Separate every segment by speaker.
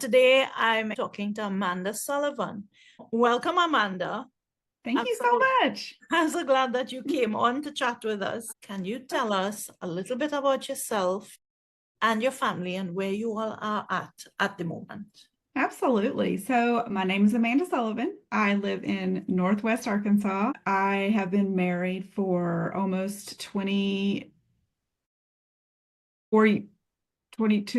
Speaker 1: Today, I'm talking to Amanda Sullivan. Welcome, Amanda.
Speaker 2: Thank you so much.
Speaker 1: I'm so glad that you came on to chat with us. Can you tell us a little bit about yourself and your family and where you all are at the moment?
Speaker 2: Absolutely. So my name is Amanda Sullivan. I live in Northwest Arkansas. I have been married for almost 22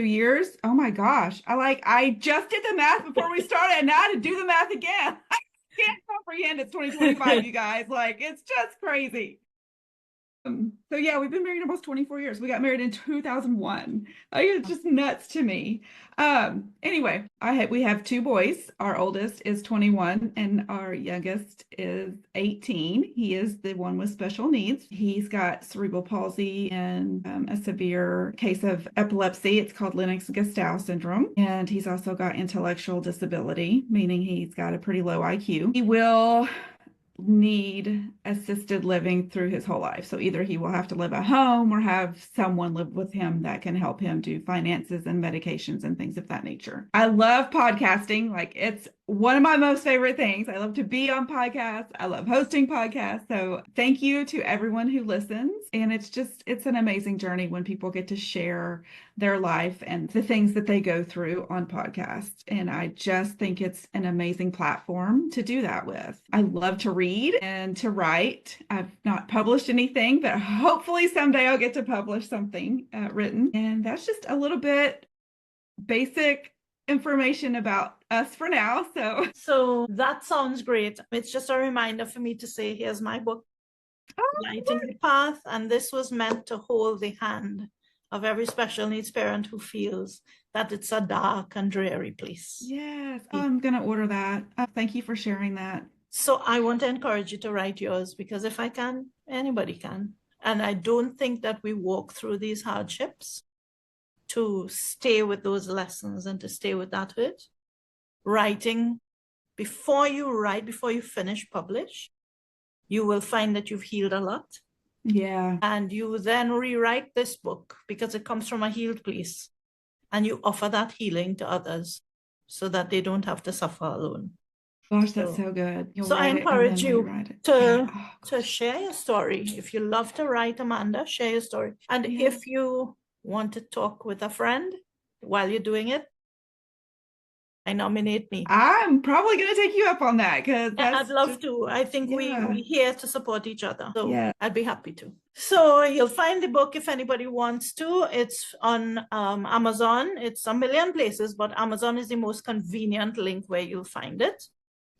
Speaker 2: years. Oh my gosh. I just did the math before we started and now I had to do the math again. I can't comprehend it's 2025, you guys. It's just crazy. So yeah, we've been married almost 24 years. We got married in 2001. It's just nuts to me. Anyway, we have two boys. Our oldest is 21 and our youngest is 18. He is the one with special needs. He's got cerebral palsy and a severe case of epilepsy. It's called Lennox-Gastaut syndrome. And he's also got intellectual disability, meaning he's got a pretty low IQ. He will need assisted living through his whole life. So either he will have to live at home or have someone live with him that can help him do finances and medications and things of that nature. I love podcasting. It's one of my most favorite things. I love to be on podcasts. I love hosting podcasts. So thank you to everyone who listens. And it's an amazing journey when people get to share their life and the things that they go through on podcasts. And I just think it's an amazing platform to do that with. I love to read and to write. I've not published anything, but hopefully someday I'll get to publish something written. And that's just a little bit basic information about us for now.
Speaker 1: So that sounds great. It's just a reminder for me to say, here's my book, Lighting the Path. And this was meant to hold the hand of every special needs parent who feels that it's a dark and dreary place.
Speaker 2: Yes, I'm going to order that. Thank you for sharing that.
Speaker 1: So I want to encourage you to write yours, because if I can, anybody can. And I don't think that we walk through these hardships to stay with those lessons and to stay with that hurt. Writing, before you finish, publish, you will find that you've healed a lot.
Speaker 2: Yeah.
Speaker 1: And you then rewrite this book because it comes from a healed place. And you offer that healing to others so that they don't have to suffer alone.
Speaker 2: Gosh, that's so good.
Speaker 1: So I encourage you to share your story. If you love to write, Amanda, share your story. And if you want to talk with a friend while you're doing it, I nominate me.
Speaker 2: I'm probably going to take you up on that, because
Speaker 1: I'd love to. I think we're here to support each other. So I'd be happy to. So you'll find the book if anybody wants to. It's on Amazon. It's a million places, but Amazon is the most convenient link where you'll find it.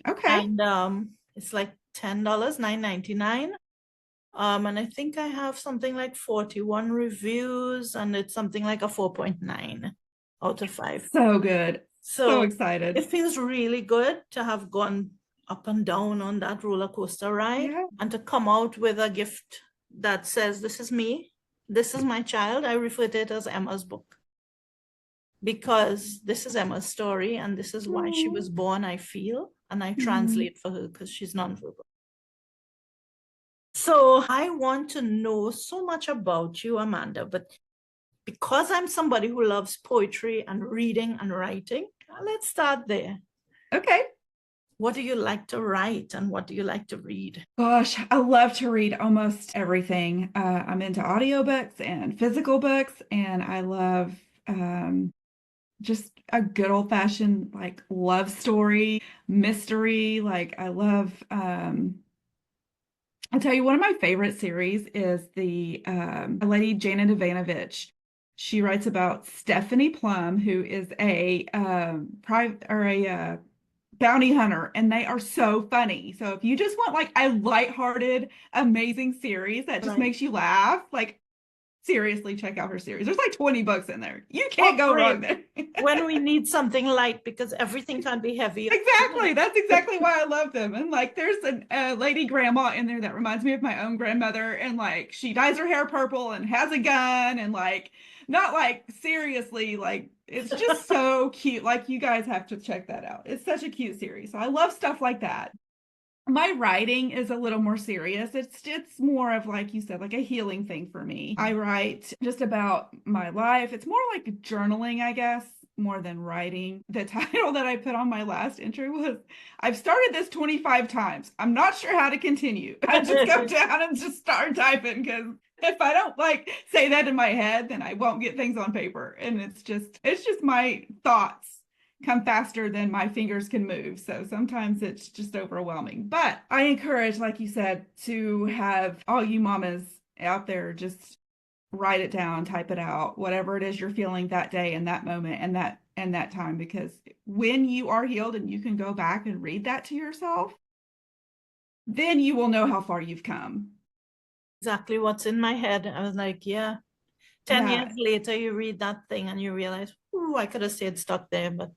Speaker 2: Okay.
Speaker 1: And it's like $10, $9.99. And I think I have something like 41 reviews, and it's something like a 4.9 out of 5.
Speaker 2: So good. So excited.
Speaker 1: It feels really good to have gone up and down on that roller coaster ride, and to come out with a gift that says, this is me, this is my child. I refer to it as Emma's book, because this is Emma's story and this is why she was born, I feel, and I translate for her because she's nonverbal. So I want to know so much about you, Amanda, but because I'm somebody who loves poetry and reading and writing, let's start there.
Speaker 2: Okay.
Speaker 1: What do you like to write and what do you like to read?
Speaker 2: Gosh, I love to read almost everything. I'm into audiobooks and physical books, and I love just a good old-fashioned love story, mystery. I love I'll tell you, one of my favorite series is the lady Jana Devanovich. She writes about Stephanie Plum, who is a bounty hunter, and they are so funny. So if you just want a lighthearted, amazing series that just makes you laugh, seriously, check out her series. There's 20 books in there. You can't go wrong there.
Speaker 1: When we need something light, because everything can be heavy.
Speaker 2: Exactly. That's exactly why I love them. And there's a lady grandma in there that reminds me of my own grandmother. And she dyes her hair purple and has a gun and not seriously, it's just so cute. You guys have to check that out. It's such a cute series. So I love stuff like that. My writing is a little more serious. It's more of, like you said, a healing thing for me. I write just about my life. It's more like journaling, I guess, more than writing. The title that I put on my last entry was, I've started this 25 times. I'm not sure how to continue. I just go down and just start typing, because if I don't like say that in my head, then I won't get things on paper. And it's just my thoughts come faster than my fingers can move. So sometimes it's just overwhelming. But I encourage, like you said, to have all you mamas out there just write it down, type it out, whatever it is you're feeling that day and that moment and that time, because when you are healed and you can go back and read that to yourself, then you will know how far you've come.
Speaker 1: Exactly what's in my head. I was like, yeah. 10 years later, you read that thing and you realize, ooh, I could have stayed stuck there, but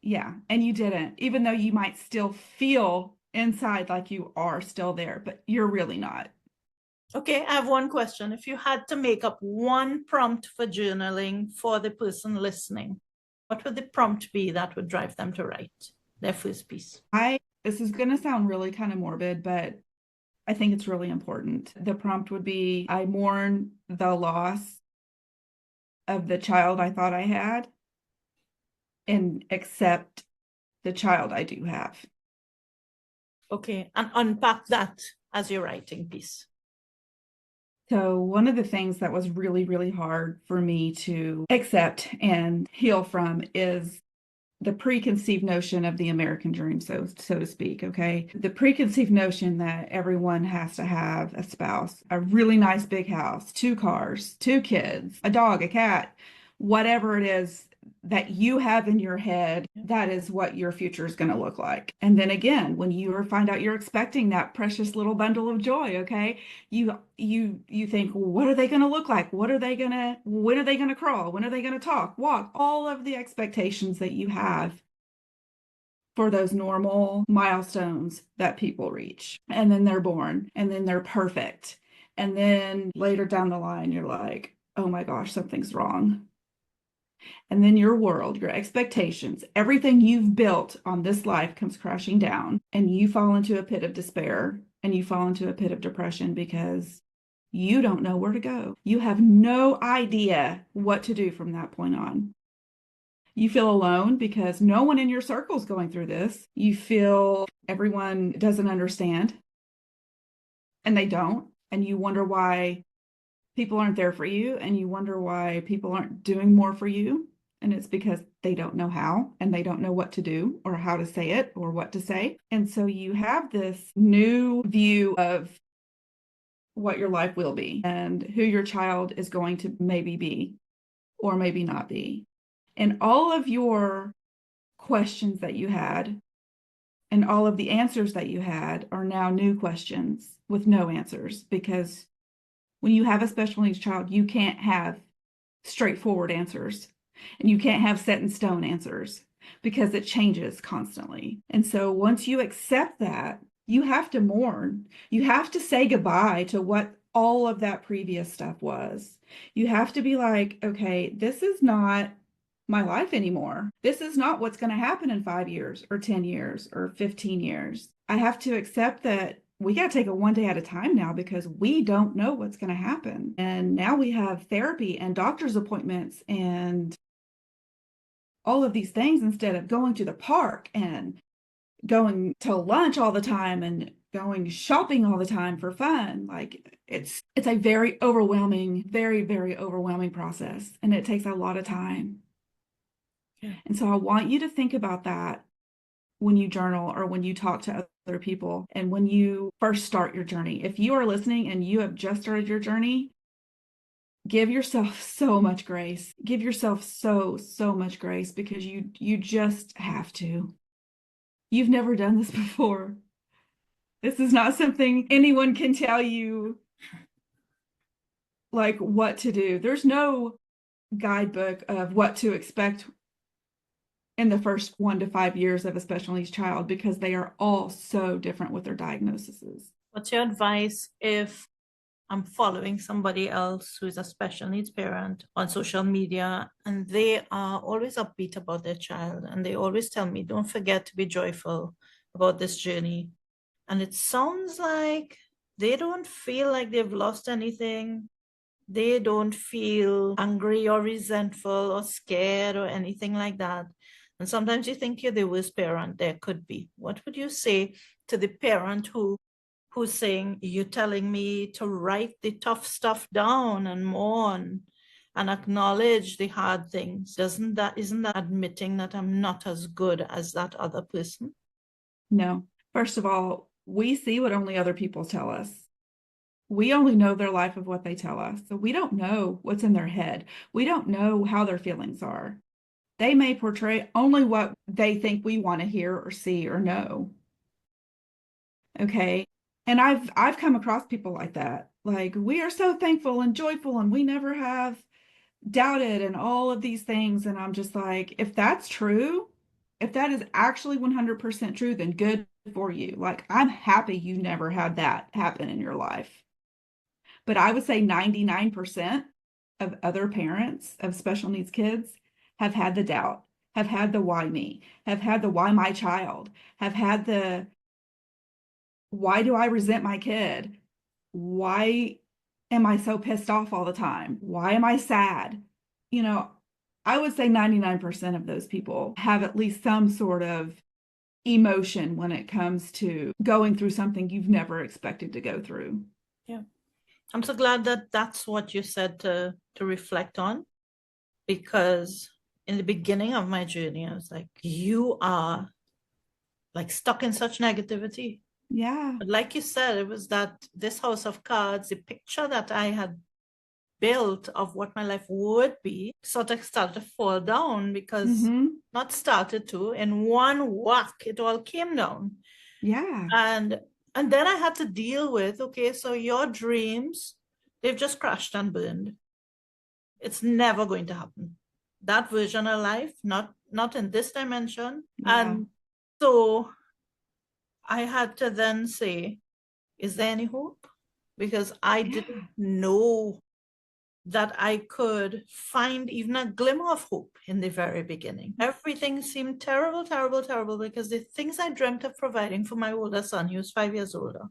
Speaker 2: yeah, and you didn't, even though you might still feel inside like you are still there, but you're really not.
Speaker 1: Okay, I have one question. If you had to make up one prompt for journaling for the person listening, what would the prompt be that would drive them to write their first piece?
Speaker 2: This is going to sound really kind of morbid, but I think it's really important. The prompt would be, I mourn the loss of the child I thought I had and accept the child I do have.
Speaker 1: Okay, and unpack that as your writing piece.
Speaker 2: So one of the things that was really, really hard for me to accept and heal from is the preconceived notion of the American dream, so to speak, okay? The preconceived notion that everyone has to have a spouse, a really nice big house, 2 cars, 2 kids, a dog, a cat, whatever it is that you have in your head, that is what your future is going to look like. And then again, when you find out you're expecting that precious little bundle of joy, okay, you think, well, what are they going to look like? When are they going to crawl? When are they going to talk, walk? All of the expectations that you have for those normal milestones that people reach. And then they're born, and then they're perfect. And then later down the line, you're like, oh my gosh, something's wrong. And then your world, your expectations, everything you've built on this life comes crashing down, and you fall into a pit of despair, and you fall into a pit of depression because you don't know where to go. You have no idea what to do from that point on. You feel alone because no one in your circle is going through this. You feel everyone doesn't understand, and they don't. And you wonder why people aren't there for you, and you wonder why people aren't doing more for you. And it's because they don't know how, and they don't know what to do or how to say it or what to say. And so you have this new view of what your life will be and who your child is going to maybe be or maybe not be. And all of your questions that you had and all of the answers that you had are now new questions with no answers, because when you have a special needs child, you can't have straightforward answers, and you can't have set in stone answers because it changes constantly. And so once you accept that, you have to mourn. You have to say goodbye to what all of that previous stuff was. You have to be like, okay, this is not my life anymore. This is not what's going to happen in 5 years or 10 years or 15 years. I have to accept that we got to take it one day at a time now, because we don't know what's going to happen. And now we have therapy and doctor's appointments and all of these things, instead of going to the park and going to lunch all the time and going shopping all the time for fun. Like it's a very overwhelming, very, very overwhelming process. And it takes a lot of time. Yeah. And so I want you to think about that when you journal or when you talk to other people and when you first start your journey. If you are listening and you have just started your journey, give yourself so much grace. Give yourself so much grace, because you just have to. You've never done this before. This is not something anyone can tell you like what to do. There's no guidebook of what to expect in the first 1 to 5 years of a special needs child, because they are all so different with their diagnoses.
Speaker 1: What's your advice if I'm following somebody else who's a special needs parent on social media, and they are always upbeat about their child, and they always tell me, don't forget to be joyful about this journey. And it sounds like they don't feel like they've lost anything. They don't feel angry or resentful or scared or anything like that. And sometimes you think you're the worst parent there could be. What would you say to the parent who's saying, you're telling me to write the tough stuff down and mourn and acknowledge the hard things? Isn't that admitting that I'm not as good as that other person?
Speaker 2: No. First of all, we see what only other people tell us. We only know their life of what they tell us. So we don't know what's in their head. We don't know how their feelings are. They may portray only what they think we want to hear or see or know. Okay. And I've come across people like that. Like, we are so thankful and joyful and we never have doubted and all of these things. And I'm just like, if that's true, if that is actually 100% true, then good for you. Like, I'm happy you never had that happen in your life. But I would say 99% of other parents of special needs kids have had the doubt, have had the why me, have had the why my child, have had the why do I resent my kid? Why am I so pissed off all the time? Why am I sad? You know, I would say 99% of those people have at least some sort of emotion when it comes to going through something you've never expected to go through.
Speaker 1: Yeah. I'm so glad that that's what you said to reflect on, because in the beginning of my journey, I was like, you are like stuck in such negativity.
Speaker 2: Yeah.
Speaker 1: But like you said, it was that this house of cards, the picture that I had built of what my life would be, sort of started to fall down, because not started to, in one whack, it all came down.
Speaker 2: Yeah.
Speaker 1: And then I had to deal with, okay, so your dreams, they've just crashed and burned. It's never going to happen. That version of life, not in this dimension.
Speaker 2: Yeah.
Speaker 1: And so I had to then say, is there any hope? Because I didn't know that I could find even a glimmer of hope in the very beginning. Everything seemed terrible, terrible, terrible, because the things I dreamt of providing for my older son, he was 5 years older,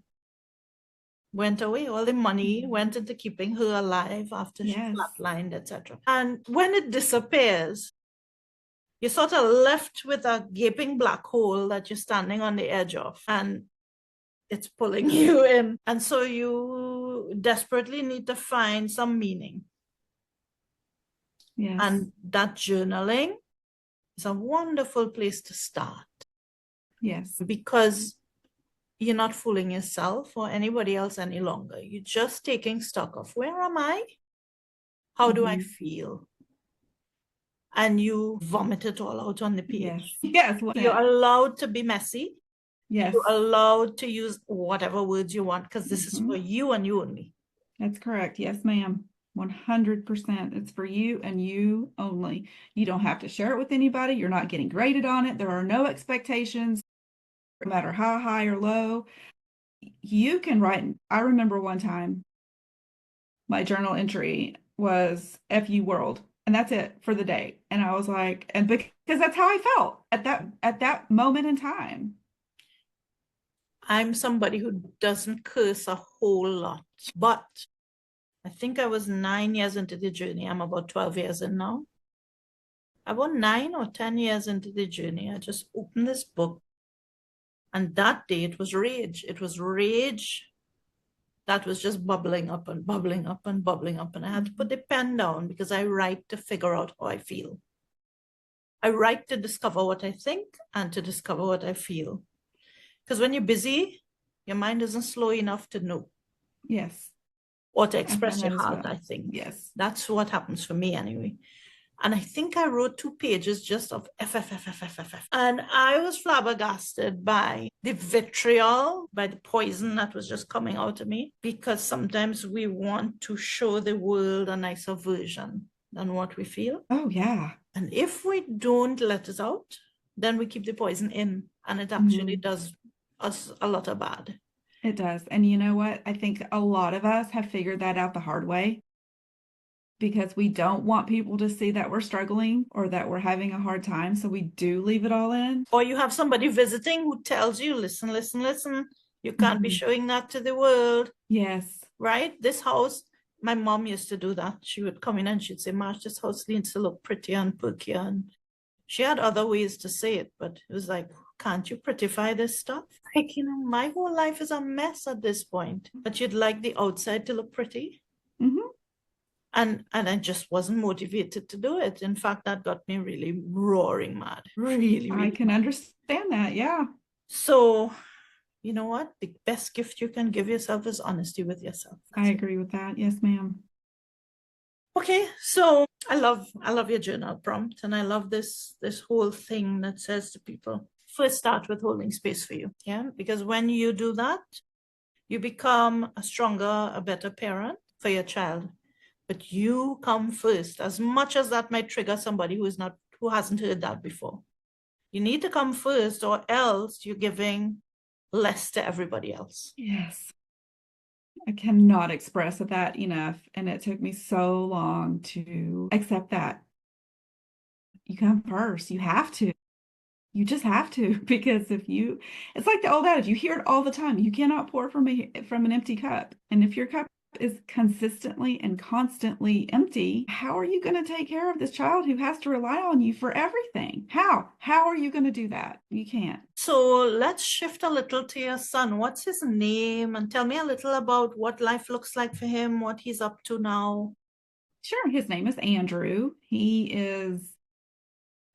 Speaker 1: went away. All the money went into keeping her alive after she flatlined, etc. And when it disappears, you're sort of left with a gaping black hole that you're standing on the edge of, and it's pulling you in. And so you desperately need to find some meaning.
Speaker 2: Yes.
Speaker 1: And that journaling is a wonderful place to start.
Speaker 2: Yes.
Speaker 1: Because you're not fooling yourself or anybody else any longer. You're just taking stock of, where am I? How do I feel? And you vomit it all out on the page.
Speaker 2: Yes.
Speaker 1: You're allowed to be messy.
Speaker 2: Yes.
Speaker 1: You're allowed to use whatever words you want, because this is for you and you only.
Speaker 2: That's correct. Yes, ma'am. 100%. It's for you and you only. You don't have to share it with anybody. You're not getting graded on it. There are no expectations, no matter how high or low. You can write. I remember one time my journal entry was FU world, and that's it for the day. And I was like, and because that's how I felt at that moment in time.
Speaker 1: I'm somebody who doesn't curse a whole lot, but I think I was 9 years into the journey. I'm about 12 years in now. About 9 or 10 years into the journey, I just opened this book, and that day it was rage. It was rage that was just bubbling up and bubbling up and bubbling up. And I had to put the pen down, because I write to figure out how I feel. I write to discover what I think and to discover what I feel. Because when you're busy, your mind isn't slow enough to know.
Speaker 2: Yes.
Speaker 1: Or to express your heart, I think.
Speaker 2: Yes.
Speaker 1: That's what happens for me anyway. And I think I wrote 2 pages just of F. And I was flabbergasted by the vitriol, by the poison that was just coming out of me, because sometimes we want to show the world a nicer version than what we feel.
Speaker 2: Oh, yeah.
Speaker 1: And if we don't let it out, then we keep the poison in, and it actually does us a lot of bad.
Speaker 2: It does. And you know what? I think a lot of us have figured that out the hard way, because we don't want people to see that we're struggling or that we're having a hard time. So we do leave it all in.
Speaker 1: Or you have somebody visiting who tells you, listen, listen, listen, you can't be showing that to the world.
Speaker 2: Yes.
Speaker 1: Right? This house, My mom used to do that. She would come in and she'd say, Marsh, this house needs to look prettier and perkier. And she had other ways to say it, but it was like, can't you prettify this stuff? Like, my whole life is a mess at this point. But you'd like the outside to look pretty.
Speaker 2: Mm-hmm.
Speaker 1: And I just wasn't motivated to do it. In fact, that got me really roaring mad. Really,
Speaker 2: I can
Speaker 1: mad.
Speaker 2: understand that. Yeah.
Speaker 1: So, you know what? The best gift you can give yourself is honesty with yourself.
Speaker 2: I agree with that. Yes, ma'am.
Speaker 1: Okay, so I love your journal prompt, and I love this whole thing that says to people, first start with holding space for you. Yeah, because when you do that, you become a stronger, a better parent for your child. But you come first, as much as that might trigger somebody who hasn't heard that before. You need to come first, or else you're giving less to everybody else.
Speaker 2: Yes. I cannot express that enough. And it took me so long to accept that. You come first. You have to. You just have to, because it's like the old adage, you hear it all the time. You cannot pour from an empty cup. And if your cup is consistently and constantly empty, how are you going to take care of this child who has to rely on you for everything? How are you going to do that? You can't.
Speaker 1: So let's shift a little to your son. What's his name? And tell me a little about what life looks like for him, what he's up to now.
Speaker 2: Sure. His name is Andrew. He is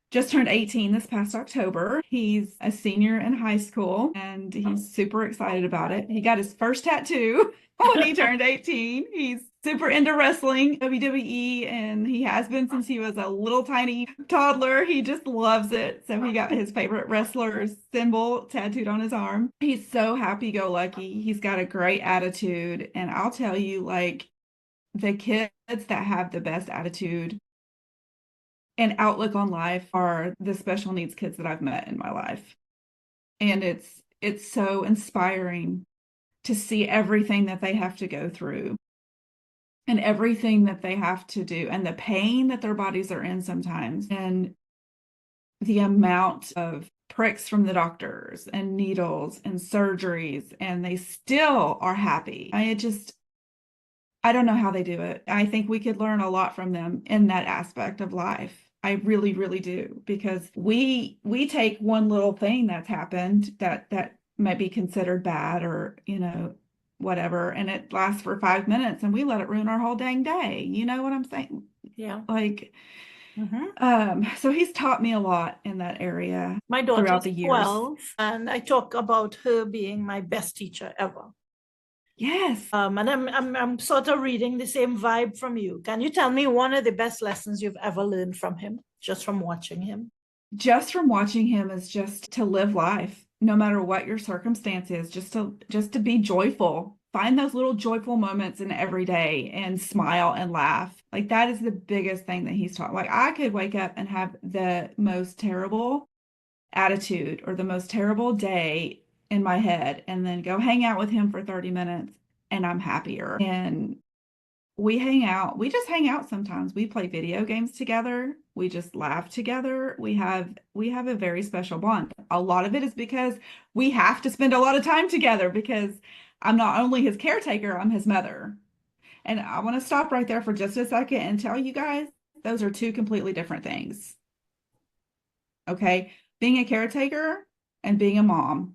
Speaker 2: just turned 18 this past October. He's a senior in high school and he's super excited about it. He got his first tattoo when he turned 18. He's super into wrestling, WWE, and he has been since he was a little tiny toddler. He just loves it. So he got his favorite wrestler's symbol tattooed on his arm. He's so happy-go-lucky. He's got a great attitude. And I'll tell you, like, the kids that have the best attitude and outlook on life are the special needs kids that I've met in my life. And it's so inspiring to see everything that they have to go through and everything that they have to do and the pain that their bodies are in sometimes and the amount of pricks from the doctors and needles and surgeries, and they still are happy. I don't know how they do it. I think we could learn a lot from them in that aspect of life. I really, really do, because we take one little thing that's happened that might be considered bad or, whatever, and it lasts for 5 minutes and we let it ruin our whole dang day. You know what I'm saying?
Speaker 1: Yeah.
Speaker 2: Like,
Speaker 1: Mm-hmm.
Speaker 2: So he's taught me a lot in that area.
Speaker 1: My
Speaker 2: throughout
Speaker 1: daughter's
Speaker 2: the years.
Speaker 1: 12, and I talk about her being my best teacher ever.
Speaker 2: Yes.
Speaker 1: And I'm sort of reading the same vibe from you. Can you tell me one of the best lessons you've ever learned from him, just from watching him?
Speaker 2: Just from watching him is just to live life, no matter what your circumstance is, just to be joyful. Find those little joyful moments in every day and smile and laugh. Like, that is the biggest thing that he's taught. Like, I could wake up and have the most terrible attitude or the most terrible day in my head and then go hang out with him for 30 minutes and I'm happier. And we hang out. We just hang out sometimes. We play video games together. We just laugh together. We have a very special bond. A lot of it is because we have to spend a lot of time together because I'm not only his caretaker, I'm his mother. And I want to stop right there for just a second and tell you guys, those are two completely different things. Okay? Being a caretaker and being a mom,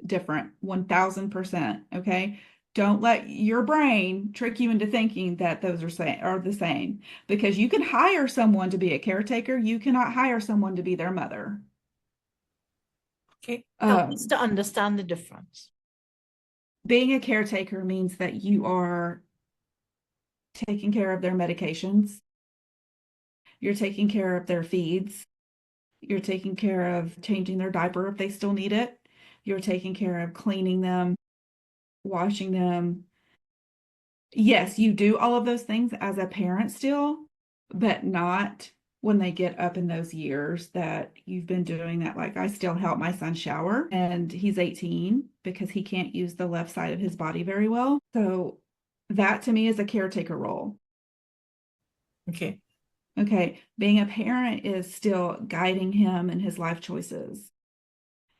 Speaker 2: different, 1000%. Okay? Don't let your brain trick you into thinking that those are the same, because you can hire someone to be a caretaker. You cannot hire someone to be their mother.
Speaker 1: Okay, help us to understand the difference.
Speaker 2: Being a caretaker means that you are taking care of their medications. You're taking care of their feeds. You're taking care of changing their diaper if they still need it. You're taking care of cleaning them, washing them. Yes, you do all of those things as a parent still, but not when they get up in those years that you've been doing that. Like, I still help my son shower, and he's 18 because he can't use the left side of his body very well. So that to me is a caretaker role.
Speaker 1: Okay.
Speaker 2: Okay. Being a parent is still guiding him in his life choices.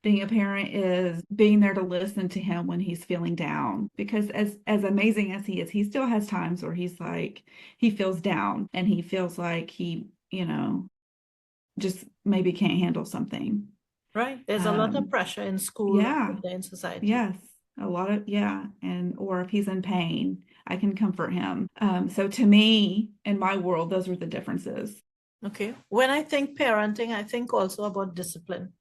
Speaker 2: being a parent is being there to listen to him when he's feeling down. Because as amazing as he is, he still has times where he's like, he feels down and he feels like he, just maybe can't handle something.
Speaker 1: Right. There's a lot of pressure in school
Speaker 2: Yeah.
Speaker 1: and in society.
Speaker 2: Yes. A lot of, yeah. And, or if he's in pain, I can comfort him. So to me, in my world, those are the differences.
Speaker 1: Okay. When I think parenting, I think also about discipline.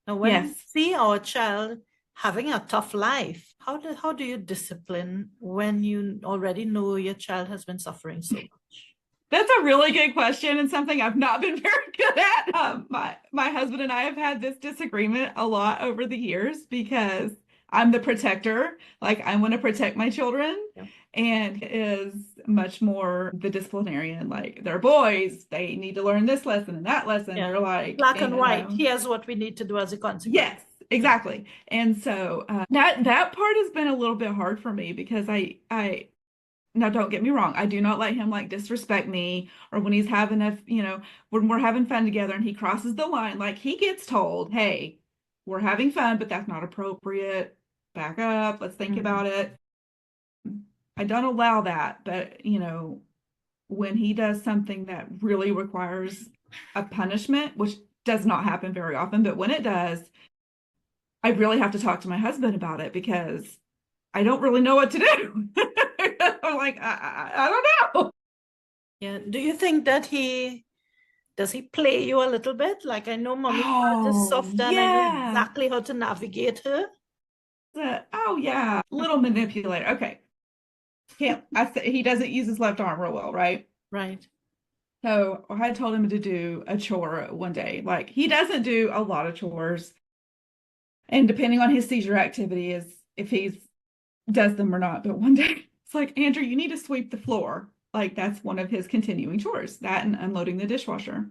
Speaker 1: Now, when we
Speaker 2: Yes.
Speaker 1: see our child having a tough life, how do you discipline when you already know your child has been suffering so much?
Speaker 2: That's a really good question and something I've not been very good at. My husband and I have had this disagreement a lot over the years because I'm the protector. Like I want to protect my children,
Speaker 1: Yeah.
Speaker 2: and he is much more the disciplinarian. Like they're boys, they need to learn this lesson and that lesson.
Speaker 1: Yeah.
Speaker 2: They're like
Speaker 1: Black and white. Here's what we need to do as a consequence.
Speaker 2: Yes, exactly. And so that part has been a little bit hard for me because I now, don't get me wrong. I do not let him like disrespect me, or when he's having when we're having fun together and he crosses the line, like he gets told, hey, we're having fun, but that's not appropriate. Back up. Let's think about it. I don't allow that. But, when he does something that really requires a punishment, which does not happen very often, but when it does, I really have to talk to my husband about it because I don't really know what to do. I'm like, I don't know.
Speaker 1: Yeah. Do you think that does he play you a little bit? Like I know mommy's heart is
Speaker 2: Oh,
Speaker 1: soft and I know
Speaker 2: yeah.
Speaker 1: exactly how to navigate her.
Speaker 2: Oh, yeah. Little manipulator. Okay. Can't, I say he doesn't use his left arm real well, right?
Speaker 1: Right.
Speaker 2: So I had told him to do a chore one day. Like he doesn't do a lot of chores. And depending on his seizure activity is if he does them or not. But one day it's like, Andrew, you need to sweep the floor. Like that's one of his continuing chores, that and unloading the dishwasher.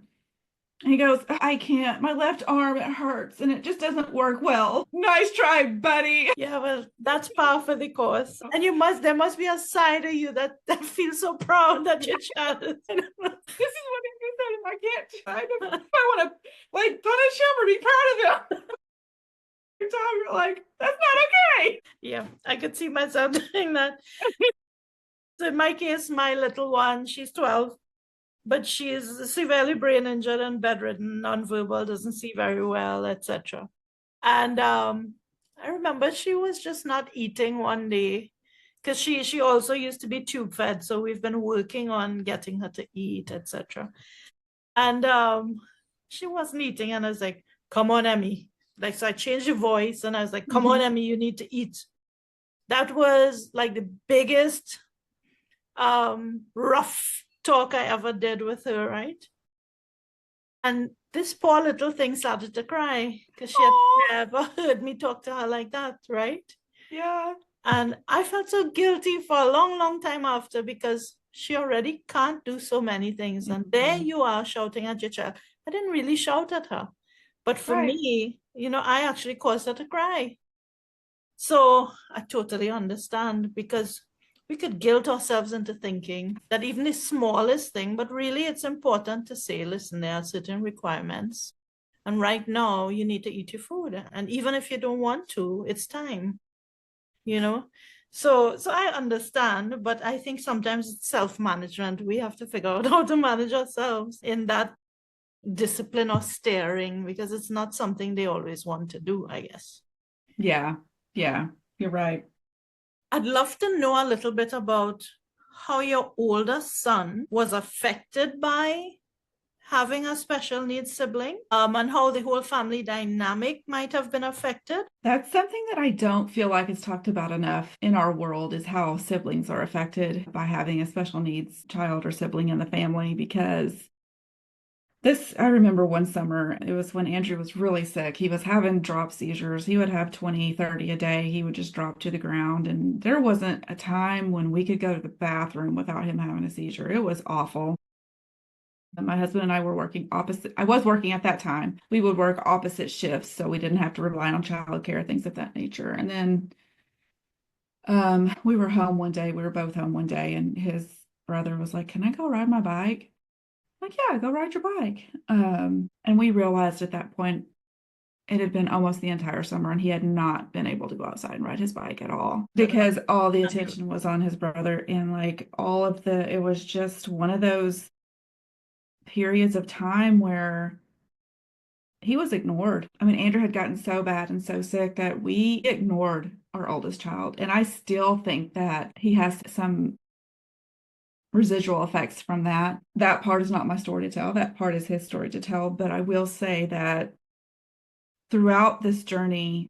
Speaker 2: And he goes, I can't. My left arm, it hurts and it just doesn't work well. Nice try, buddy.
Speaker 1: Yeah, well, that's par for the course. And there must be a side of you that feels so proud that your child is.
Speaker 2: This is what Andrew said. If I can't, I want to like punish him or be proud of him. Every time you're like, that's not okay.
Speaker 1: Yeah, I could see myself doing that. So in my case, my little one, she's 12, but she's severely brain injured and bedridden, nonverbal, doesn't see very well, etc. And I remember she was just not eating one day because she also used to be tube fed. So we've been working on getting her to eat, etc. And she wasn't eating. And I was like, come on, Emmy. Like, so I changed the voice and I was like, come on, Emmy, you need to eat. That was like the biggest rough talk I ever did with her, right? And this poor little thing started to cry because she had never heard me talk to her like that, right?
Speaker 2: Yeah.
Speaker 1: And I felt so guilty for a long, long time after because she already can't do so many things. And there you are shouting at your child. I didn't really shout at her. But for me, I actually caused her to cry. So I totally understand because we could guilt ourselves into thinking that even the smallest thing, but really it's important to say, listen, there are certain requirements. And right now you need to eat your food. And even if you don't want to, it's time, you know? So I understand, but I think sometimes it's self-management. We have to figure out how to manage ourselves in that discipline or staring because it's not something they always want to do, I guess.
Speaker 2: Yeah. Yeah. You're right.
Speaker 1: I'd love to know a little bit about how your older son was affected by having a special needs sibling, and how the whole family dynamic might have been affected.
Speaker 2: That's something that I don't feel like is talked about enough in our world is how siblings are affected by having a special needs child or sibling in the family because I remember one summer, it was when Andrew was really sick. He was having drop seizures. He would have 20, 30 a day. He would just drop to the ground. And there wasn't a time when we could go to the bathroom without him having a seizure. It was awful. And my husband and I were working opposite. I was working at that time. We would work opposite shifts, so we didn't have to rely on childcare, things of that nature. And then we were home one day. We were both home one day, and his brother was like, "Can I go ride my bike?" Like, yeah, go ride your bike. And we realized at that point it had been almost the entire summer, and he had not been able to go outside and ride his bike at all because all the attention was on his brother, and like it was just one of those periods of time where he was ignored. I mean, Andrew had gotten so bad and so sick that we ignored our oldest child. And I still think that he has some residual effects from that. That part is not my story to tell. That part is his story to tell. But I will say that throughout this journey,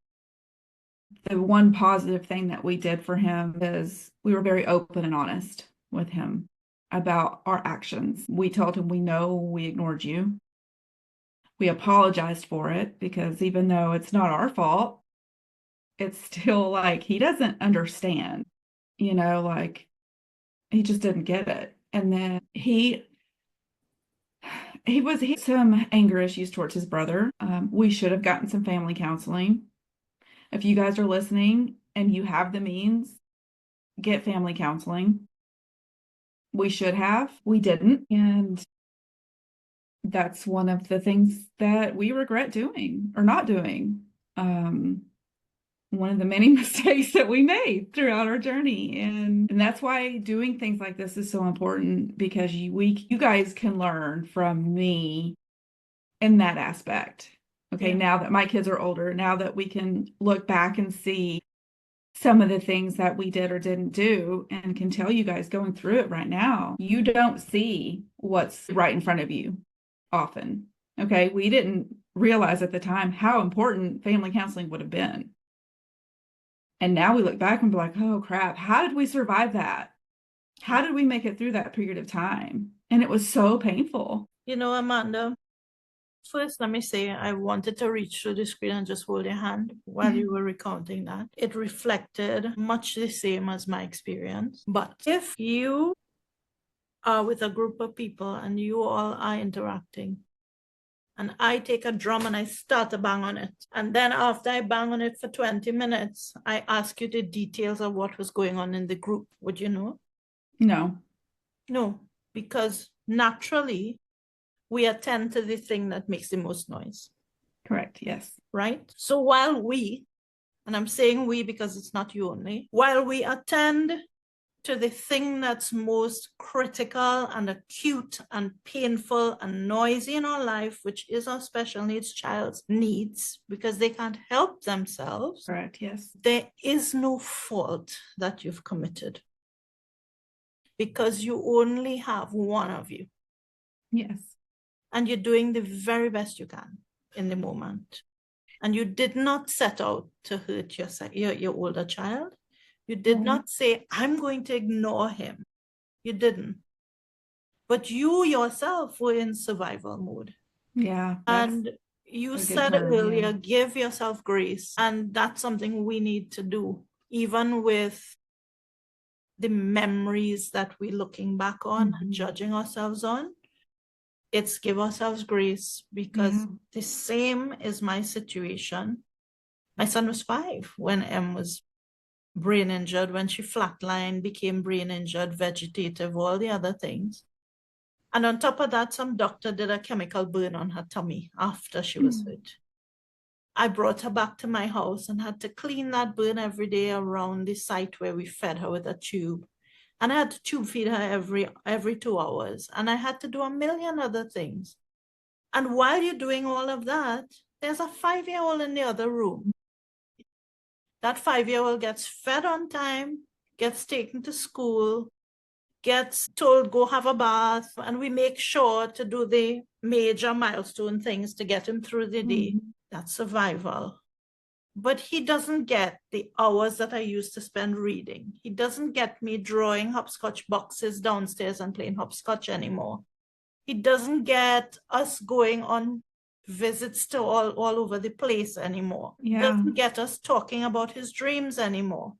Speaker 2: the one positive thing that we did for him is we were very open and honest with him about our actions. We told him, we know we ignored you. We apologized for it, because even though it's not our fault, it's still like he doesn't understand, like he just didn't get it. And then he had some anger issues towards his brother. We should have gotten some family counseling. If you guys are listening and you have the means, get family counseling. We should have. We didn't. And that's one of the things that we regret doing or not doing. One of the many mistakes that we made throughout our journey. And that's why doing things like this is so important, because you guys can learn from me in that aspect. Okay, yeah. Now that my kids are older, now that we can look back and see some of the things that we did or didn't do, and can tell you guys going through it right now, you don't see what's right in front of you often. Okay, we didn't realize at the time how important family counseling would have been. And now we look back and be like, oh crap, how did we survive that? How did we make it through that period of time? And it was so painful.
Speaker 1: Amanda, first, let me say, I wanted to reach through the screen and just hold your hand while you were recounting that. It reflected much the same as my experience. But if you are with a group of people and you all are interacting, and I take a drum and I start to bang on it, and then after I bang on it for 20 minutes, I ask you the details of what was going on in the group, would you know? No, because naturally, we attend to the thing that makes the most noise.
Speaker 2: Correct, yes.
Speaker 1: Right? So while we, and I'm saying we because it's not you only, while we attend to the thing that's most critical and acute and painful and noisy in our life, which is our special needs child's needs, because they can't help themselves.
Speaker 2: Correct, yes.
Speaker 1: There is no fault that you've committed, because you only have one of you.
Speaker 2: Yes.
Speaker 1: And you're doing the very best you can in the moment. And you did not set out to hurt your older child. You did not say, I'm going to ignore him. You didn't. But you yourself were in survival mode.
Speaker 2: Yeah.
Speaker 1: And you said earlier, give yourself grace. And that's something we need to do, even with the memories that we're looking back on and judging ourselves on. It's give ourselves grace, because the same is my situation. My son was 5 when Em was brain injured, when she flatlined, became brain injured, vegetative, all the other things. And on top of that, some doctor did a chemical burn on her tummy after she was hurt. I brought her back to my house and had to clean that burn every day around the site where we fed her with a tube. And I had to tube feed her every 2 hours. And I had to do a million other things. And while you're doing all of that, there's a 5-year-old in the other room. That 5-year-old gets fed on time, gets taken to school, gets told, go have a bath, and we make sure to do the major milestone things to get him through the day. That's survival. But he doesn't get the hours that I used to spend reading. He doesn't get me drawing hopscotch boxes downstairs and playing hopscotch anymore. He doesn't get us going on visits to all over the place anymore. Doesn't get us talking about his dreams anymore.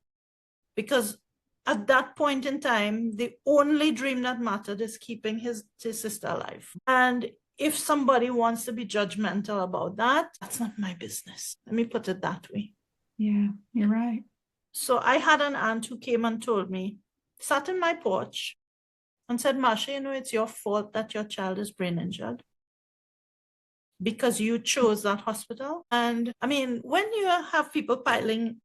Speaker 1: Because at that point in time, the only dream that mattered is keeping his sister alive. And if somebody wants to be judgmental about that, that's not my business. Let me put it that way.
Speaker 2: Yeah, you're right.
Speaker 1: So I had an aunt who came and told me, sat in my porch and said, Marcia, it's your fault that your child is brain injured. because you chose that hospital. And I mean, when you have people piling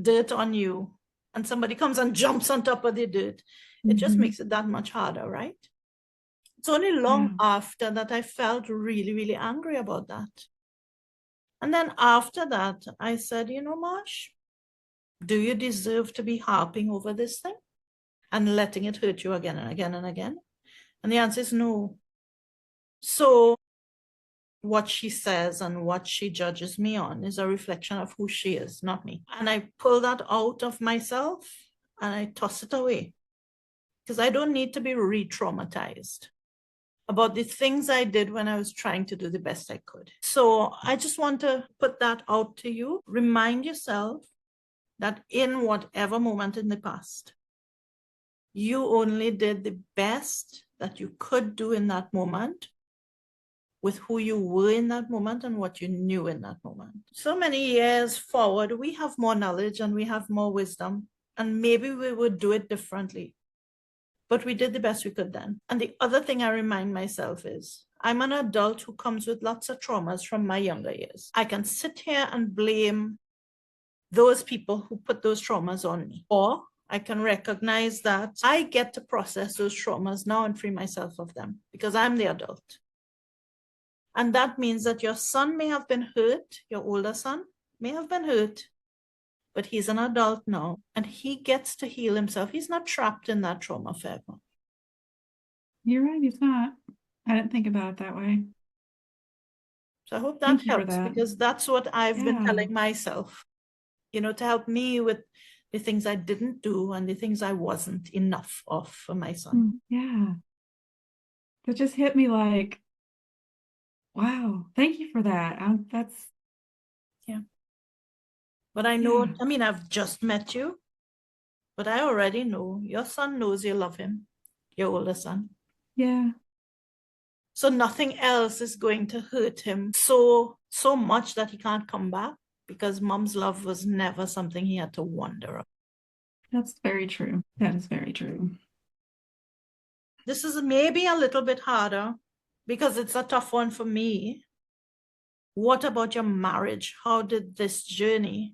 Speaker 1: dirt on you and somebody comes and jumps on top of the dirt, it just makes it that much harder, right? It's only long after that I felt really, really angry about that. And then after that, I said, you know, Marsh, do you deserve to be harping over this thing and letting it hurt you again and again and again? And the answer is no. So what she says and what she judges me on is a reflection of who she is, not me. And I pull that out of myself and I toss it away because I don't need to be re-traumatized about the things I did when I was trying to do the best I could. So I just want to put that out to you. Remind yourself that in whatever moment in the past, you only did the best that you could do in that moment with who you were in that moment and what you knew in that moment. So many years forward, we have more knowledge and we have more wisdom, and maybe we would do it differently. But we did the best we could then. And the other thing I remind myself is, I'm an adult who comes with lots of traumas from my younger years. I can sit here and blame those people who put those traumas on me, or I can recognize that I get to process those traumas now and free myself of them because I'm the adult. And that means that your son may have been hurt, your older son may have been hurt, but he's an adult now and he gets to heal himself. He's not trapped in that trauma forever.
Speaker 2: You're right, he's not. I didn't think about it that way.
Speaker 1: So I hope that
Speaker 2: Thank you for
Speaker 1: helps
Speaker 2: that.
Speaker 1: because that's what I've been telling myself, you know, to help me with the things I didn't do and the things I wasn't enough of for my son.
Speaker 2: Yeah. That just hit me like, wow, thank you for that. That's,
Speaker 1: yeah. But I know, I mean, I've just met you, but I already know your son knows you love him, your older son.
Speaker 2: Yeah.
Speaker 1: So nothing else is going to hurt him so much that he can't come back because mom's love was never something he had to wonder about.
Speaker 2: That's very true. That is very true.
Speaker 1: This is maybe a little bit harder because it's a tough one for me. What about your marriage? How did this journey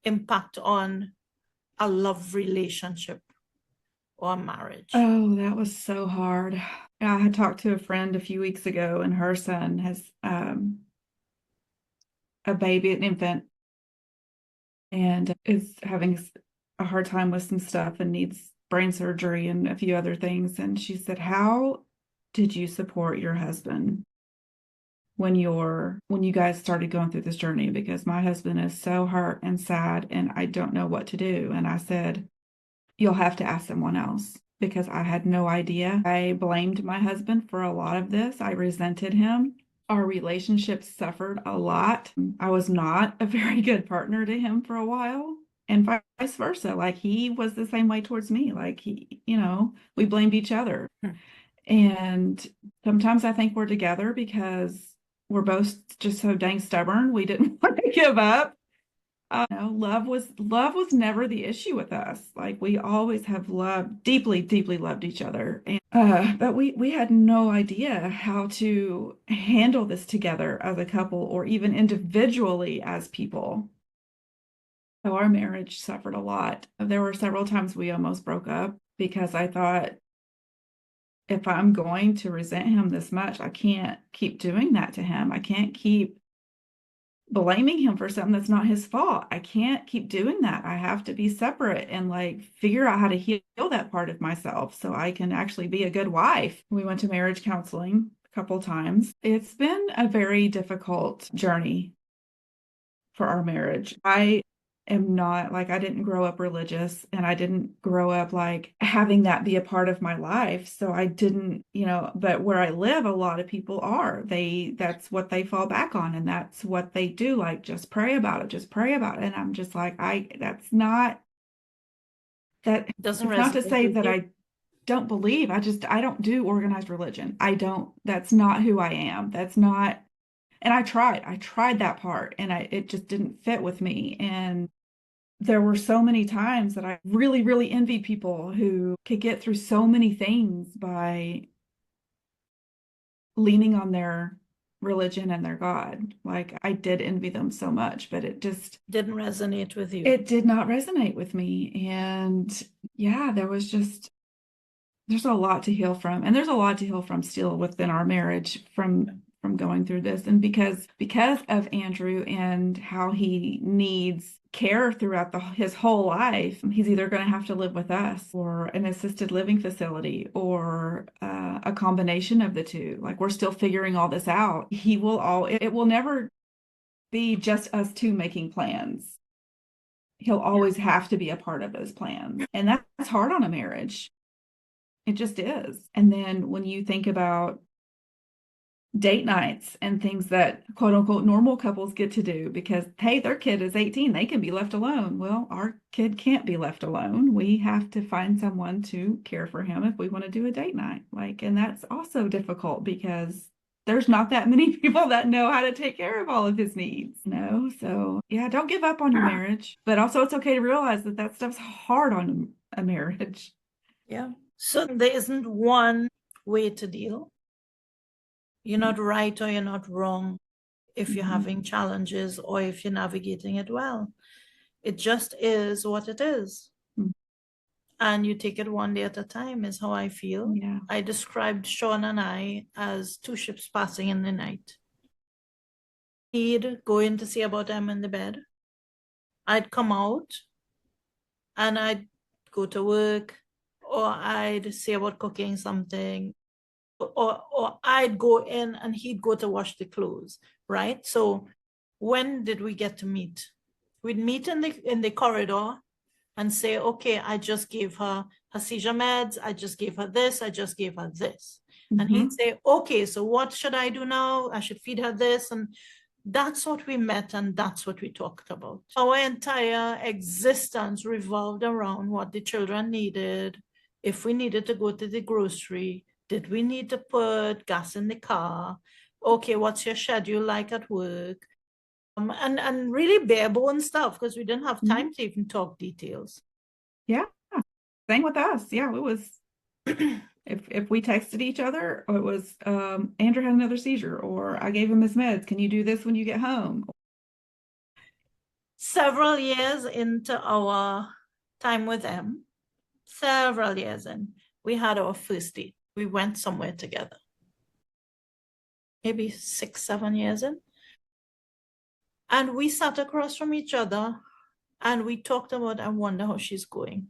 Speaker 1: impact on a love relationship or a marriage?
Speaker 2: Oh, that was so hard. I had talked to a friend a few weeks ago, and her son has a baby, an infant, and is having a hard time with some stuff and needs brain surgery and a few other things. And she said, how did you support your husband when you guys started going through this journey? Because my husband is so hurt and sad and I don't know what to do. And I said, you'll have to ask someone else, because I had no idea. I blamed my husband for a lot of this. I resented him. Our relationship suffered a lot. I was not a very good partner to him for a while, and vice versa. Like, he was the same way towards me. Like, we blamed each other. And sometimes I think we're together because we're both just so dang stubborn. We didn't want to give up. Love was never the issue with us. Like, we always have deeply, deeply loved each other. And, but we had no idea how to handle this together as a couple or even individually as people. So our marriage suffered a lot. There were several times we almost broke up because I thought, if I'm going to resent him this much, I can't keep doing that to him. I can't keep blaming him for something that's not his fault. I can't keep doing that. I have to be separate and figure out how to heal that part of myself so I can actually be a good wife. We went to marriage counseling a couple times. It's been a very difficult journey for our marriage. I am not I didn't grow up religious, and I didn't grow up having that be a part of my life. So I didn't, but where I live, a lot of people are. That's what they fall back on, and that's what they do. Just pray about it, just pray about it. And I'm just that's not that.
Speaker 1: Doesn't
Speaker 2: it's not to
Speaker 1: resonate
Speaker 2: say
Speaker 1: with
Speaker 2: that
Speaker 1: you.
Speaker 2: I don't believe. I don't do organized religion. That's not who I am. That's not. And I tried that part, and it just didn't fit with me. And there were so many times that I really, really envied people who could get through so many things by leaning on their religion and their God. Like, I did envy them so much, but it just
Speaker 1: didn't resonate with you.
Speaker 2: It did not resonate with me. And yeah, there's a lot to heal from. And there's a lot to heal from still within our marriage from going through this. And because of Andrew and how he needs care throughout his whole life, he's either going to have to live with us or an assisted living facility or a combination of the two. Like, we're still figuring all this out. It will never be just us two making plans. He'll always have to be a part of those plans. And that's hard on a marriage. It just is. And then when you think about date nights and things that quote unquote normal couples get to do because, hey, their kid is 18, they can be left alone. Well, our kid can't be left alone. We have to find someone to care for him if we want to do a date night. And that's also difficult because there's not that many people that know how to take care of all of his needs. So yeah, don't give up on your marriage, but also it's okay to realize that stuff's hard on a marriage.
Speaker 1: Yeah. So there isn't one way to deal. You're not right or you're not wrong if you're having challenges or if you're navigating it well. It just is what it is. And you take it one day at a time is how I feel.
Speaker 2: Yeah.
Speaker 1: I described Sean and I as two ships passing in the night. He'd go in to see about them in the bed. I'd come out and I'd go to work or I'd say about cooking something or I'd go in and he'd go to wash the clothes, right? So when did we get to meet? We'd meet in the corridor and say, okay, I just gave her seizure meds. I just gave her this. I just gave her this. And he'd say, okay, so what should I do now? I should feed her this. And that's what we met and that's what we talked about. Our entire existence revolved around what the children needed. If we needed to go to the grocery, did we need to put gas in the car? Okay, what's your schedule like at work? And really bare bone stuff because we didn't have time to even talk details.
Speaker 2: Yeah, same with us. Yeah, it was if we texted each other, it was Andrew had another seizure, or I gave him his meds. Can you do this when you get home?
Speaker 1: Several years into our time with them, several years in, we had our first date. We went somewhere together. Maybe 6, 7 years in. And we sat across from each other and we talked about, I wonder how she's going.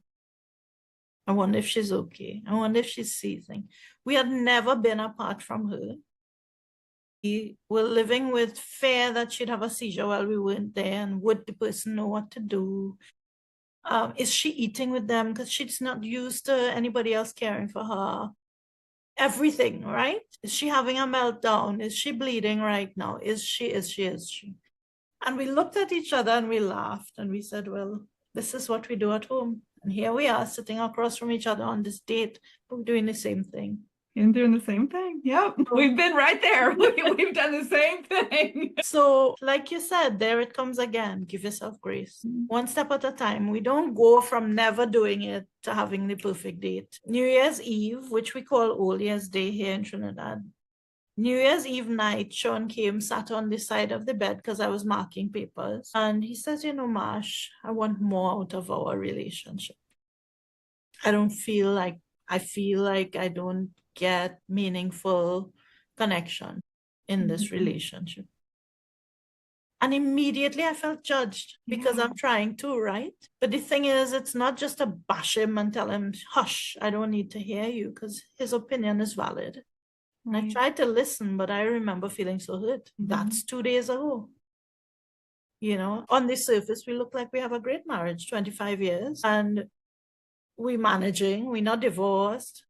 Speaker 1: I wonder if she's okay. I wonder if she's seizing. We had never been apart from her. We were living with fear that she'd have a seizure while we weren't there. And would the person know what to do? Is she eating with them? Because she's not used to anybody else caring for her. Everything, right? Is she having a meltdown? Is she bleeding right now? Is she? And we looked at each other and we laughed and we said, well, this is what we do at home. And here we are sitting across from each other on this date, but we're doing the same thing.
Speaker 2: And doing the same thing. Yep. We've been right there. We've done the same thing.
Speaker 1: So like you said, there it comes again. Give yourself grace. One step at a time. We don't go from never doing it to having the perfect date. New Year's Eve, which we call Old Year's Day here in Trinidad. New Year's Eve night, Sean came, sat on the side of the bed because I was marking papers. And he says, Marsh, I want more out of our relationship. I feel like I don't get meaningful connection in this relationship. And immediately I felt judged because I'm trying to, right? But the thing is, it's not just to bash him and tell him, hush, I don't need to hear you because his opinion is valid. And I tried to listen, but I remember feeling so hurt. That's 2 days ago. On the surface, we look like we have a great marriage, 25 years. And we're managing, we're not divorced.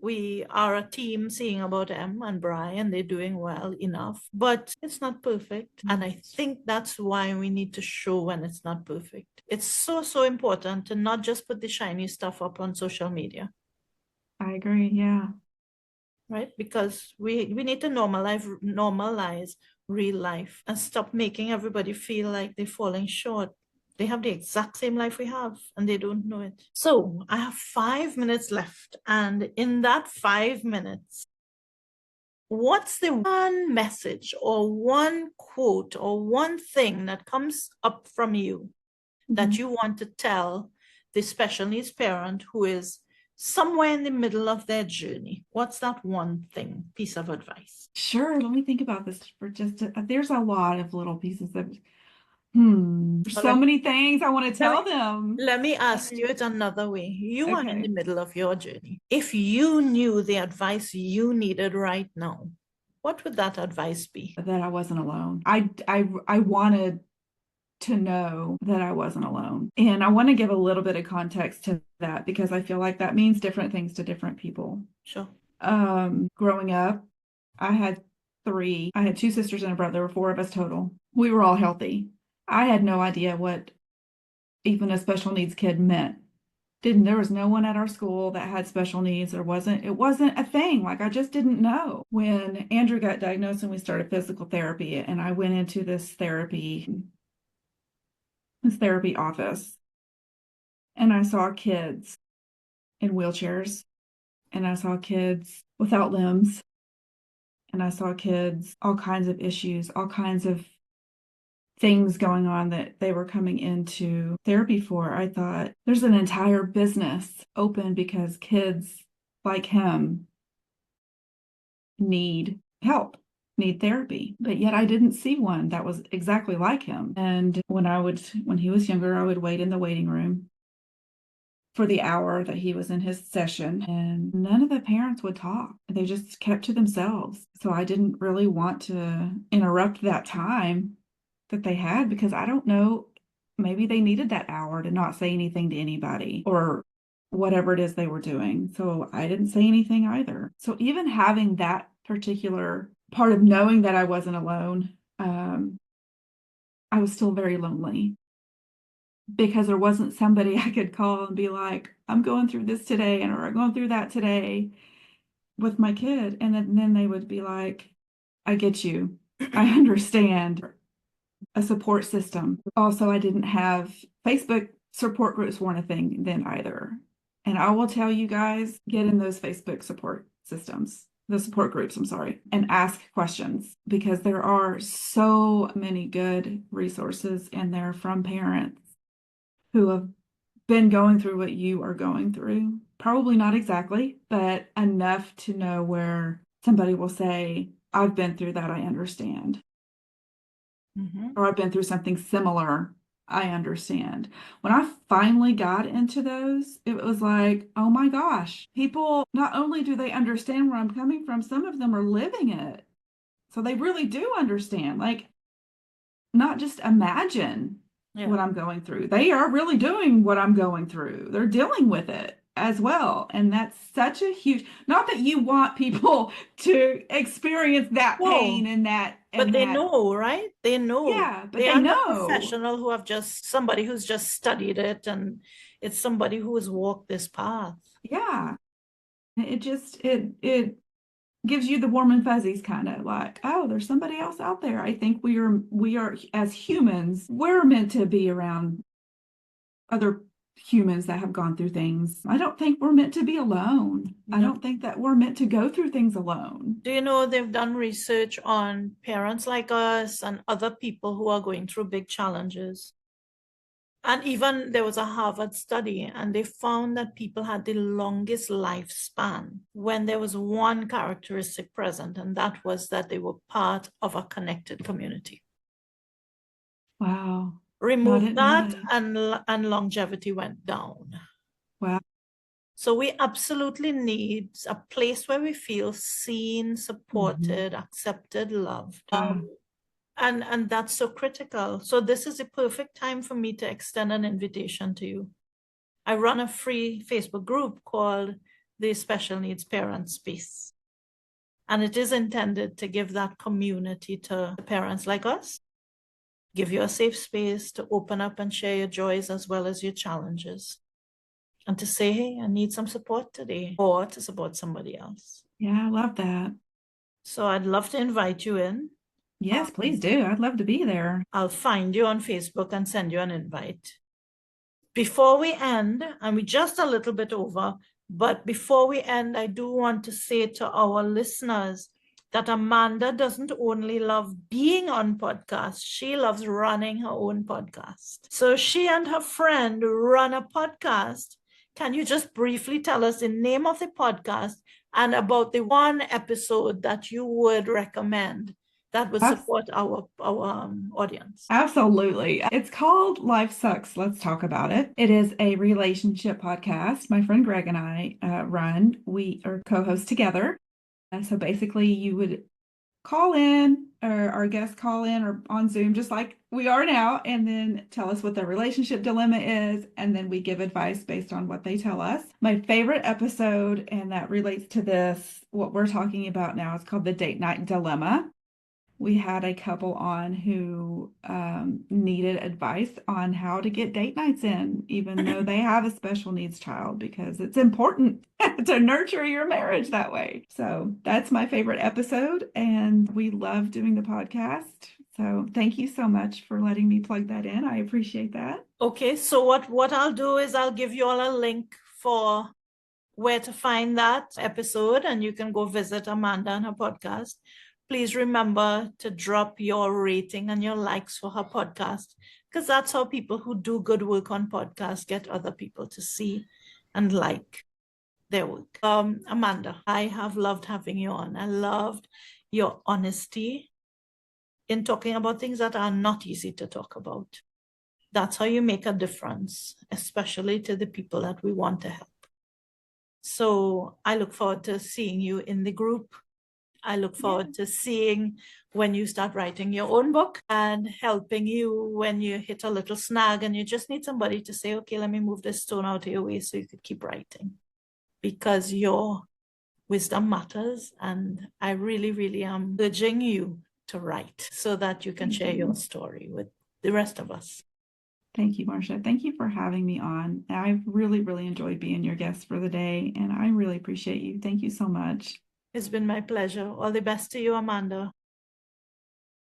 Speaker 1: We are a team seeing about Em and Brian. They're doing well enough, but it's not perfect. And I think that's why we need to show when it's not perfect. It's so, so important to not just put the shiny stuff up on social media.
Speaker 2: I agree, yeah.
Speaker 1: Right? Because we need to normalize real life and stop making everybody feel like they're falling short. They have the exact same life we have and they don't know it. So I have 5 minutes left. And in that 5 minutes, what's the one message or one quote or one thing that comes up from you that you want to tell the special needs parent who is somewhere in the middle of their journey? What's that one thing, piece of advice?
Speaker 2: Sure. Let me think about this for there's a lot of little pieces of, so many things I want to tell them.
Speaker 1: Let me ask you it another way. You are in the
Speaker 2: Okay.
Speaker 1: middle of your journey. If you knew the advice you needed right now, what would that advice be?
Speaker 2: That I wasn't alone. I wanted to know that I wasn't alone. And I want to give a little bit of context to that because I feel like that means different things to different people.
Speaker 1: Sure.
Speaker 2: Growing up, I had two sisters and a brother. There were four of us total. We were all healthy. I had no idea what even a special needs kid meant. There was no one at our school that had special needs. It wasn't a thing. Like, I just didn't know. When Andrew got diagnosed and we started physical therapy, and I went into this therapy office, and I saw kids in wheelchairs, and I saw kids without limbs, and I saw kids, all kinds of issues, all kinds of things going on that they were coming into therapy for. I thought, there's an entire business open because kids like him need help, need therapy. But yet I didn't see one that was exactly like him. And when he was younger, I would wait in the waiting room for the hour that he was in his session, and none of the parents would talk. They just kept to themselves. So I didn't really want to interrupt that time that they had, because I don't know, maybe they needed that hour to not say anything to anybody or whatever it is they were doing. So I didn't say anything either. So even having that particular part of knowing that I wasn't alone, I was still very lonely, because there wasn't somebody I could call and be like, I'm going through this today, or I'm going through that today with my kid. And then they would be like, I get you. I understand. A support system. Also, I didn't have Facebook support groups, weren't a thing then either. And I will tell you guys, get in those Facebook support groups, I'm sorry, and ask questions, because there are so many good resources in there from parents who have been going through what you are going through. Probably not exactly, but enough to know where somebody will say, I've been through that, I understand. Or I've been through something similar, I understand. When I finally got into those, it was like, oh my gosh, people, not only do they understand where I'm coming from, some of them are living it. So they really do understand, like, not just imagine what I'm going through. They are really doing what I'm going through. They're dealing with it as well. And that's such a huge, not that you want people to experience that pain and that.
Speaker 1: But they know, right? They know.
Speaker 2: Yeah, but
Speaker 1: they
Speaker 2: they
Speaker 1: aren't
Speaker 2: know.
Speaker 1: a professional who have somebody who's just studied it, and it's somebody who has walked this path.
Speaker 2: Yeah. It gives you the warm and fuzzies, kind of like, oh, there's somebody else out there. I think we are as humans, we're meant to be around other humans that have gone through things. I don't think we're meant to be alone. No. I don't think that we're meant to go through things alone.
Speaker 1: Do you know they've done research on parents like us and other people who are going through big challenges? And even there was a Harvard study, and they found that people had the longest lifespan when there was one characteristic present, and that was that they were part of a connected community.
Speaker 2: Wow.
Speaker 1: Remove that, and longevity went down.
Speaker 2: Wow.
Speaker 1: So we absolutely need a place where we feel seen, supported, accepted, loved. And that's so critical. So this is the perfect time for me to extend an invitation to you. I run a free Facebook group called the Special Needs Parent Space. And it is intended to give that community to parents like us, give you a safe space to open up and share your joys as well as your challenges. And to say, hey, I need some support today, or to support somebody else.
Speaker 2: Yeah, I love that.
Speaker 1: So I'd love to invite you in.
Speaker 2: Yes, please do. I'd love to be there.
Speaker 1: I'll find you on Facebook and send you an invite. Before we end, and we're just a little bit over, but before we end, I do want to say to our listeners that Amanda doesn't only love being on podcasts, she loves running her own podcast. So she and her friend run a podcast. Can you just briefly tell us the name of the podcast and about the one episode that you would recommend that would support our audience?
Speaker 2: Absolutely. It's called Life Sucks, Let's Talk About It. It is a relationship podcast my friend Greg and I run. We are co-hosts together. So basically you would call in, or our guests call in or on Zoom, just like we are now, and then tell us what their relationship dilemma is, and then we give advice based on what they tell us. My favorite episode, and that relates to this, what we're talking about now, is called The Date Night Dilemma. We had a couple on who needed advice on how to get date nights in, even though they have a special needs child, because it's important to nurture your marriage that way. So that's my favorite episode, and we love doing the podcast. So thank you so much for letting me plug that in. I appreciate that.
Speaker 1: Okay, so what I'll do is I'll give you all a link for where to find that episode, and you can go visit Amanda and her podcast. Please remember to drop your rating and your likes for her podcast, because that's how people who do good work on podcasts get other people to see and like their work. Amanda, I have loved having you on. I loved your honesty in talking about things that are not easy to talk about. That's how you make a difference, especially to the people that we want to help. So I look forward to seeing you in the group. I look forward to seeing when you start writing your own book and helping you when you hit a little snag and you just need somebody to say, okay, let me move this stone out of your way so you could keep writing, because your wisdom matters. And I really, really am urging you to write so that you can share your story with the rest of us.
Speaker 2: Thank you, Marcia. Thank you for having me on. I've really, really enjoyed being your guest for the day, and I really appreciate you. Thank you so much.
Speaker 1: It's been my pleasure. All the best to you, Amanda.